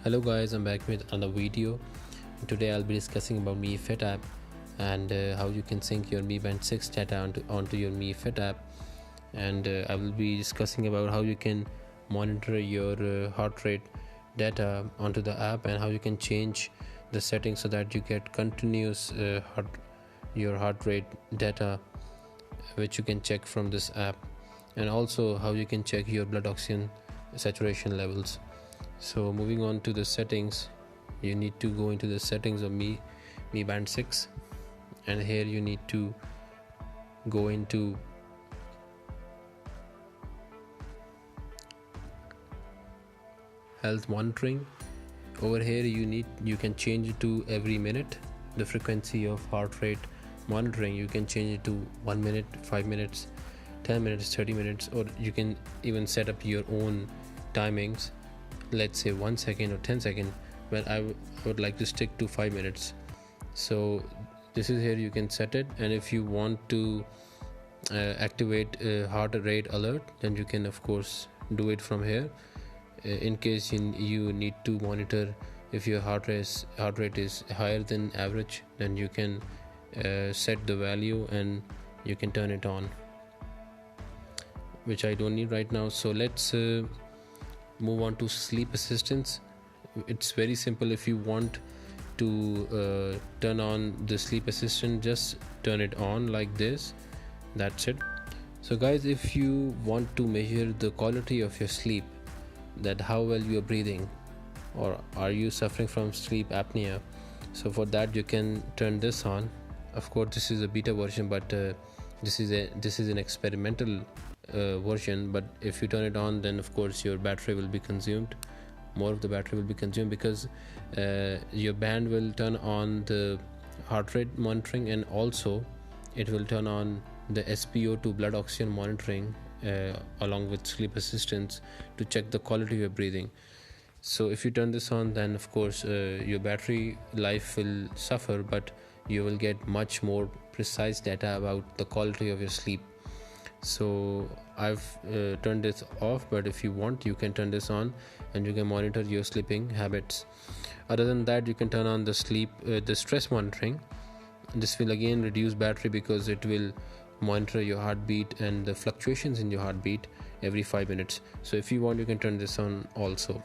Hello guys, I'm back with another video. Today I'll be discussing about Mi Fit app and how you can sync your Mi Band 6 data onto your Mi Fit app, and I will be discussing about how you can monitor your heart rate data onto the app and how you can change the settings so that you get continuous your heart rate data, which you can check from this app, and also how you can check your blood oxygen saturation levels. So moving on to the settings, you need to go into the settings of Mi Band 6, and here you need to go into health monitoring. Over here you can change it to every minute. The frequency of heart rate monitoring, you can change it to 1 minute, 5 minutes, 10 minutes, 30 minutes, or you can even set up your own timings, let's say 1 second or 10 seconds, but I would like to stick to 5 minutes. So this is here you can set it, and if you want to activate heart rate alert, then you can of course do it from here. In case you need to monitor if your heart rate is higher than average, then you can set the value and you can turn it on, which I don't need right now. So let's move on to sleep assistance. It's very simple. If you want to turn on the sleep assistant, just turn it on like this. That's it. So guys, if you want to measure the quality of your sleep, that how well you are breathing, or are you suffering from sleep apnea, so for that you can turn this on. Of course this is a beta version, but this is an experimental version. But if you turn it on, then of course your battery will be consumed, more of the battery will be consumed, because your band will turn on the heart rate monitoring, and also it will turn on the spo2 blood oxygen monitoring along with sleep assistance to check the quality of your breathing. So if you turn this on, then of course your battery life will suffer, but you will get much more precise data about the quality of your sleep. So I've turned this off, but if you want, you can turn this on and you can monitor your sleeping habits. Other than that, you can turn on the stress monitoring. This will again reduce battery because it will monitor your heartbeat and the fluctuations in your heartbeat every 5 minutes. So if you want, you can turn this on also.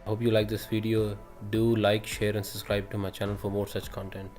I hope you like this video. Do like, share and subscribe to my channel for more such content.